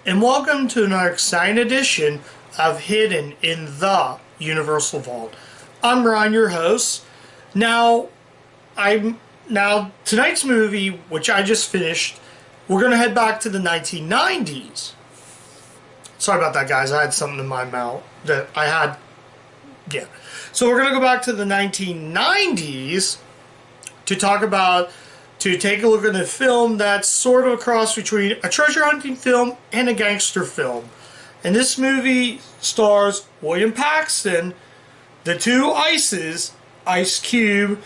and welcome to another exciting edition of Hidden in the Universal Vault. I'm Ryan, your host. Now tonight's movie, which I just finished, we're going to head back to the 1990s. Sorry about that, guys. I had something in my mouth that I had. Yeah. So we're going to go back to the 1990s to take a look at a film that's sort of a cross between a treasure hunting film and a gangster film. And this movie stars William Paxton, the two Ices, Ice Cube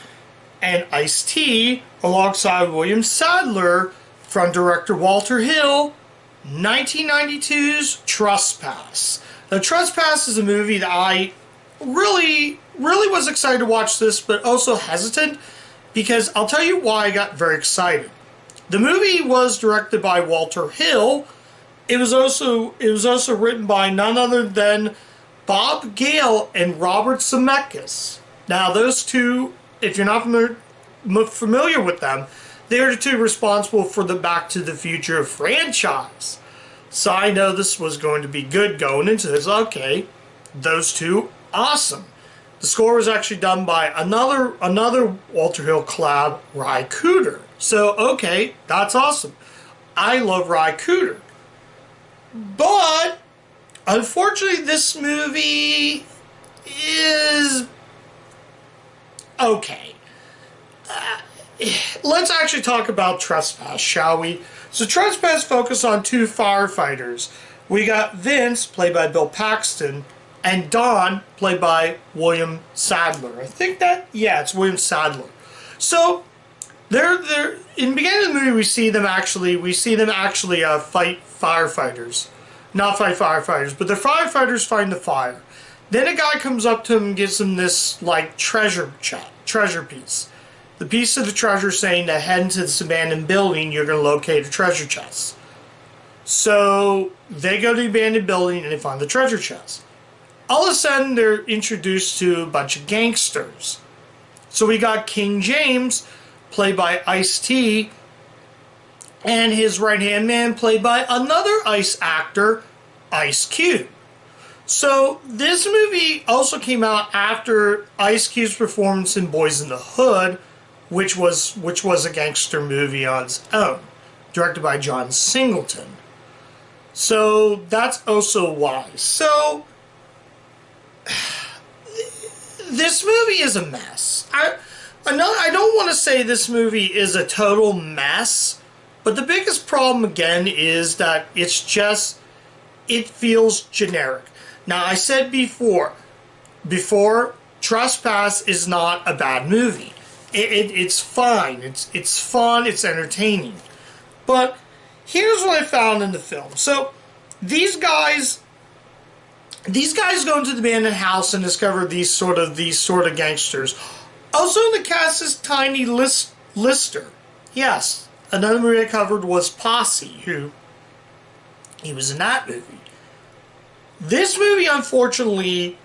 and Ice-T, alongside William Sadler from director Walter Hill, 1992's Trespass. Now, Trespass is a movie that I really was excited to watch this, but also hesitant, because I'll tell you why I got very excited. The movie was directed by Walter Hill. It was also written by none other than Bob Gale and Robert Zemeckis. Now, those two, if you're not familiar with them, they are the two responsible for the Back to the Future franchise. So I know this was going to be good going into this. Okay, those two, awesome. The score was actually done by another Walter Hill collab, Ry Cooder. So, okay, that's awesome. I love Ry Cooder. But, unfortunately, this movie is okay. Let's actually talk about Trespass, shall we? So, Trespass focused on two firefighters. We got Vince, played by Bill Paxton, and Don, played by William Sadler. I think it's William Sadler. So, they're in the beginning of the movie, we see them actually fight firefighters. Not fight firefighters, but the firefighters find the fire. Then a guy comes up to him and gives him this, treasure piece. The piece of the treasure saying that head into this abandoned building, you're going to locate a treasure chest. So, they go to the abandoned building and they find the treasure chest. All of a sudden, they're introduced to a bunch of gangsters. So we got King James, played by Ice-T, and his right-hand man, played by another Ice actor, Ice Cube. So this movie also came out after Ice Cube's performance in Boys in the Hood, which was a gangster movie on its own, directed by John Singleton. So that's also why. So this movie is a mess. I don't want to say this movie is a total mess, but the biggest problem again is that it feels generic. Now, I said before, Trespass is not a bad movie. It's fine. It's fun. It's entertaining. But here's what I found in the film. So these guys go into the abandoned house and discover these sort of gangsters. Also in the cast is Tiny Lister. Yes, another movie I covered was Posse, he was in that movie. This movie, unfortunately,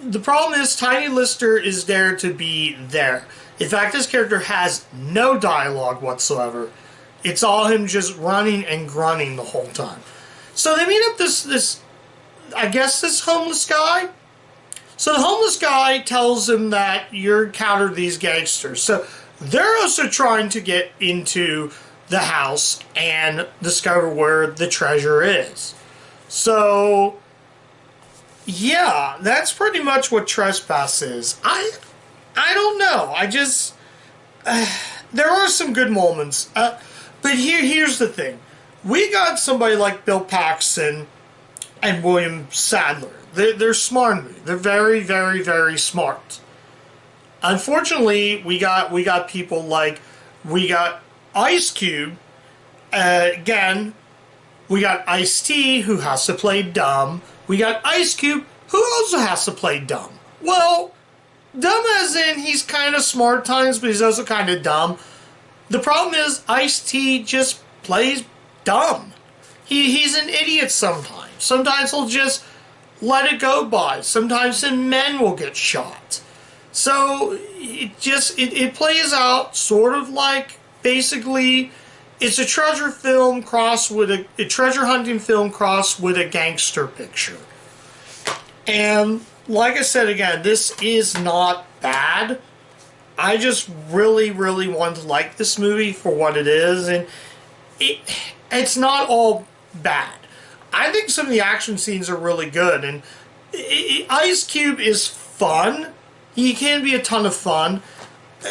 the problem is Tiny Lister is there to be there. In fact, this character has no dialogue whatsoever. It's all him just running and grunting the whole time. So they meet up this homeless guy. So the homeless guy tells him that you're encountered these gangsters. So they're also trying to get into the house and discover where the treasure is. So, yeah, that's pretty much what Trespass is. I don't know. There are some good moments. But here's the thing. We got somebody like Bill Paxton and William Sadler. They're smart. They're very, very, very smart. Unfortunately, we got people like, we got Ice Cube. Again, we got Ice-T, who has to play dumb. We got Ice Cube, who also has to play dumb. Well, dumb as in he's kind of smart times, but he's also kind of dumb. The problem is Ice-T just plays dumb. He's an idiot sometimes. Sometimes he'll just let it go by. Sometimes then men will get shot. So it plays out sort of like basically it's a treasure film crossed with a treasure hunting film crossed with a gangster picture. And like I said again, this is not bad. I just really, really want to like this movie for what it is, and it's not all bad. I think some of the action scenes are really good, and Ice Cube is fun. He can be a ton of fun.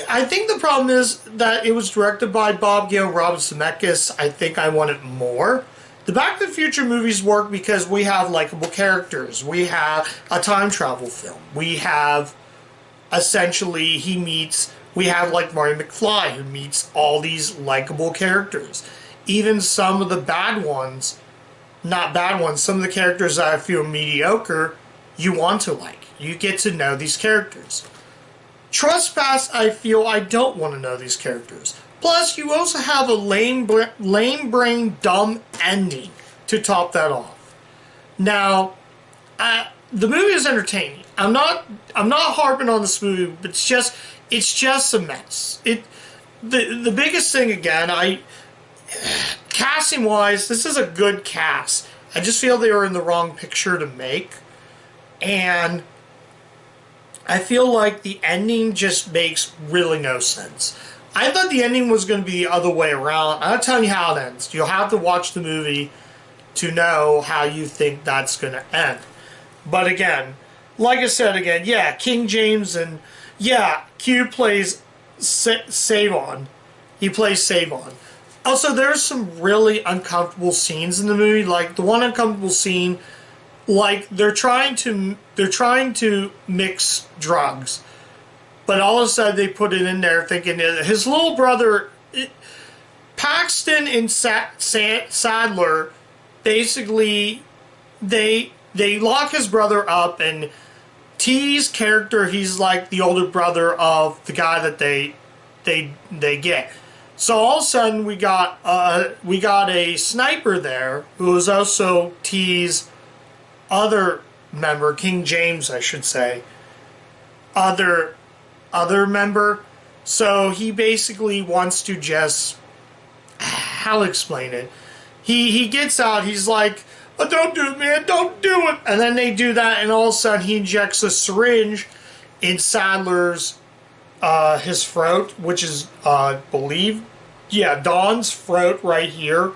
I think the problem is that it was directed by Bob Gale, Robert Zemeckis. I think I wanted more. The Back to the Future movies work because we have likable characters. We have a time travel film. We have, essentially, we have like Marty McFly, who meets all these likable characters. Even some of the bad ones, not bad ones, some of the characters that I feel mediocre, you want to like. You get to know these characters. Trespass, I feel I don't want to know these characters. Plus, you also have a lame brain, dumb ending to top that off. Now, the movie is entertaining. I'm not harping on this movie, but it's just a mess. The biggest thing again, casting wise, this is a good cast. I just feel they were in the wrong picture to make, and I feel like the ending just makes really no sense. I thought the ending was going to be the other way around. I'm not telling you how it ends. You'll have to watch the movie to know how you think that's going to end. But again, like I said again, yeah, King James and yeah, Q plays Savon. He plays Savon. Also, there's some really uncomfortable scenes in the movie. Like the one uncomfortable scene, like they're trying to mix drugs, but all of a sudden they put it in there thinking his little brother, Paxton and Sadler, basically they lock his brother up, and T's character, he's like the older brother of the guy that they get. So all of a sudden we got a sniper there who is also T's other member, King James, I should say, other member. So he basically wants to just, I'll explain it. He gets out. He's like, oh, don't do it, man, don't do it. And then they do that, and all of a sudden he injects a syringe in Sadler's his throat, which is Don's throat right here.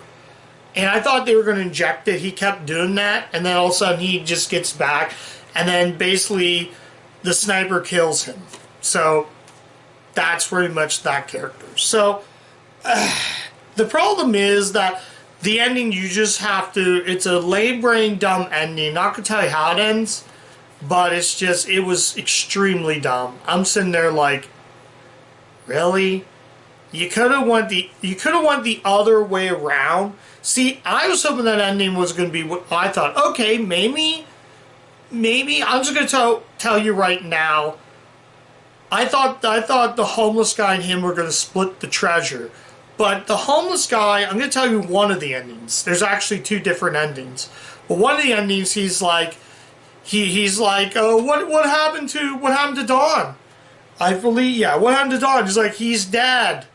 And I thought they were going to inject it. He kept doing that, and then all of a sudden he just gets back, and then basically the sniper kills him. So that's pretty much that character. So the problem is that the ending, you just have to, it's a lame brain dumb ending. Not going to tell you how it ends, but it was extremely dumb. I'm sitting there like, really? You could have went the other way around. See, I was hoping that ending was going to be what I thought. Okay, maybe I'm just going to tell you right now. I thought the homeless guy and him were going to split the treasure, but the homeless guy, I'm going to tell you one of the endings. There's actually two different endings. But one of the endings, he's like, oh, what happened to Don? I believe, yeah, what happened to Don? He's like, he's dead.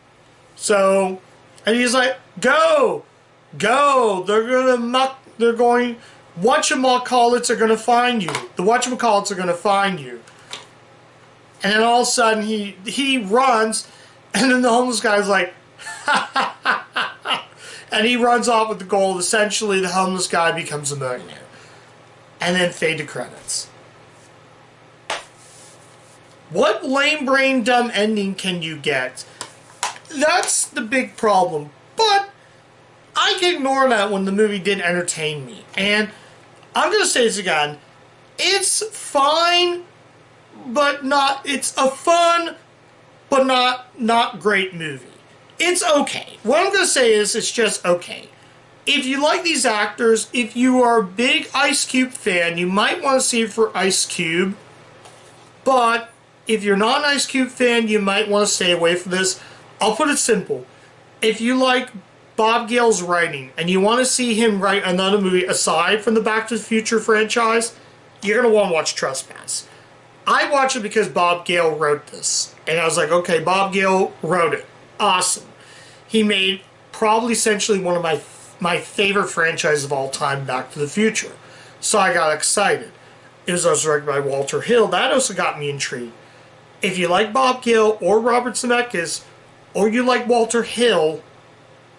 So, and he's like, go, they're going, whatchamacallits are going to find you. The whatchamacallits are going to find you. And then all of a sudden he runs, and then the homeless guy's like, and he runs off with the gold. Essentially, the homeless guy becomes a millionaire. And then fade to credits. What lame brain dumb ending can you get? That's the big problem. But I can ignore that when the movie did entertain me. And I'm going to say this again. It's fine, but not, it's a fun, but not great movie. It's okay. What I'm going to say is it's just okay. If you like these actors, if you are a big Ice Cube fan, you might want to see it for Ice Cube. But if you're not an Ice Cube fan, you might want to stay away from this. I'll put it simple. If you like Bob Gale's writing and you want to see him write another movie aside from the Back to the Future franchise, you're going to want to watch Trespass. I watched it because Bob Gale wrote this. And I was like, okay, Bob Gale wrote it. Awesome. He made probably essentially one of my favorite franchises of all time, Back to the Future. So I got excited. It was also directed by Walter Hill. That also got me intrigued. If you like Bob Gale or Robert Zemeckis, or you like Walter Hill,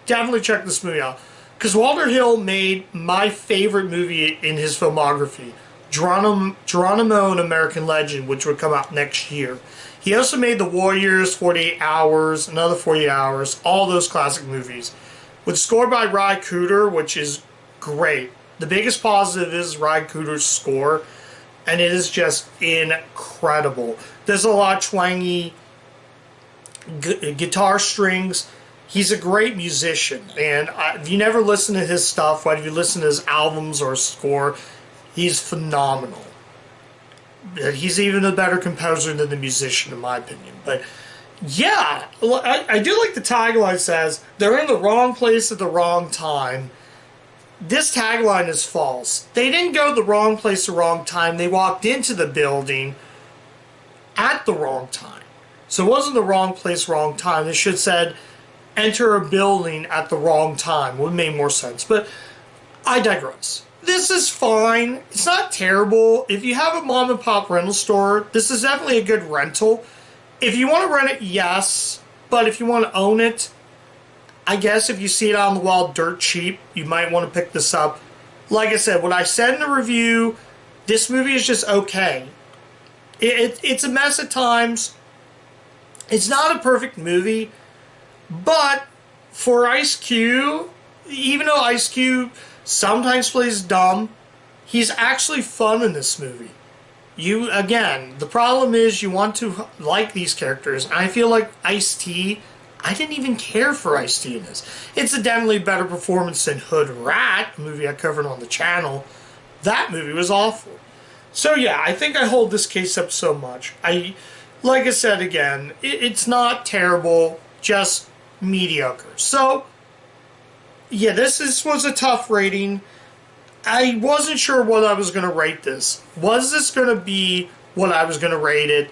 definitely check this movie out. Because Walter Hill made my favorite movie in his filmography, Geronimo, an American Legend, which would come out next year. He also made The Warriors, 48 Hours, another 48 Hours, all those classic movies. With score by Ry Cooder, which is great. The biggest positive is Ry Cooder's score, and it is just incredible. There's a lot of twangy guitar strings. He's a great musician, and if you never listen to his stuff, whether you listen to his albums or score, he's phenomenal. He's even a better composer than the musician, in my opinion. But yeah, I do like the tagline says, they're in the wrong place at the wrong time. This tagline is false. They didn't go the wrong place at the wrong time. They walked into the building at the wrong time. So it wasn't the wrong place, wrong time. They should have said, enter a building at the wrong time. Would have made more sense. But I digress. This is fine. It's not terrible. If you have a mom and pop rental store, this is definitely a good rental. If you want to rent it, yes. But if you want to own it, I guess if you see it on the wall dirt cheap, you might want to pick this up. Like I said, what I said in the review, this movie is just okay. It's a mess at times. It's not a perfect movie. But for Ice Cube, even though Ice Cube sometimes plays dumb, he's actually fun in this movie. Again, the problem is you want to like these characters. And I feel like Ice-T, I didn't even care for Ice-T in this. It's a definitely better performance than Hood Rat, a movie I covered on the channel. That movie was awful. So yeah, I think I hold this case up so much. Like I said again, it's not terrible, just mediocre. So yeah, this was a tough rating. I wasn't sure what I was going to rate this. Was this going to be what I was going to rate it?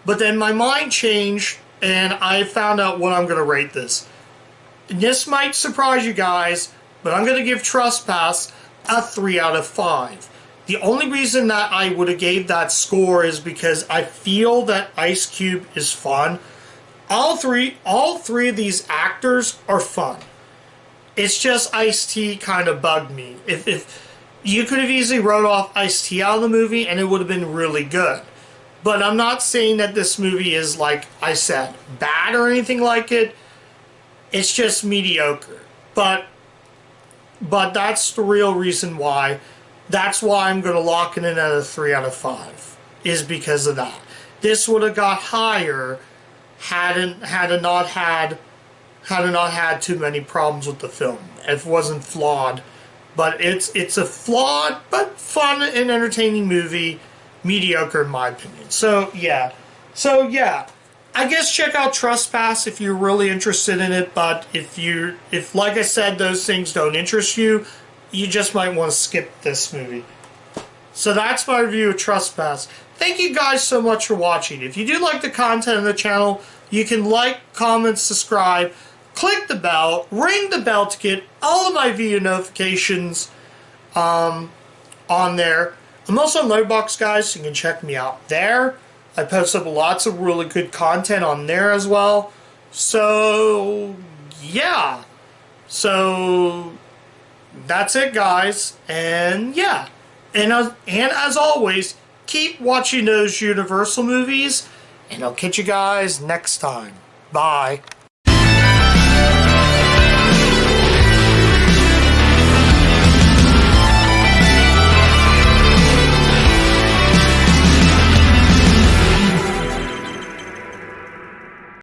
But then my mind changed, and I found out what I'm going to rate this. And this might surprise you guys, but I'm going to give Trespass a 3 out of 5. The only reason that I would have gave that score is because I feel that Ice Cube is fun. All three of these actors are fun. It's just Ice-T kind of bugged me. If you could have easily wrote off Ice-T out of the movie and it would have been really good. But I'm not saying that this movie is, like I said, bad or anything like it. It's just mediocre. But that's the real reason why. That's why I'm going to lock it in at a 3 out of 5. Is because of that. This would have got higher had it not had too many problems with the film. If it wasn't flawed. But it's a flawed but fun and entertaining movie. Mediocre in my opinion. So yeah. I guess check out Trespass if you're really interested in it, but if like I said, those things don't interest you, you just might want to skip this movie. So that's my review of Trespass. Thank you guys so much for watching. If you do like the content of the channel, you can like, comment, subscribe, click the bell, ring the bell to get all of my video notifications on there. I'm also on Letterboxd, guys, so you can check me out there. I post up lots of really good content on there as well. So, yeah. So, that's it, guys. And, yeah. And as always, keep watching those Universal movies. And I'll catch you guys next time. Bye.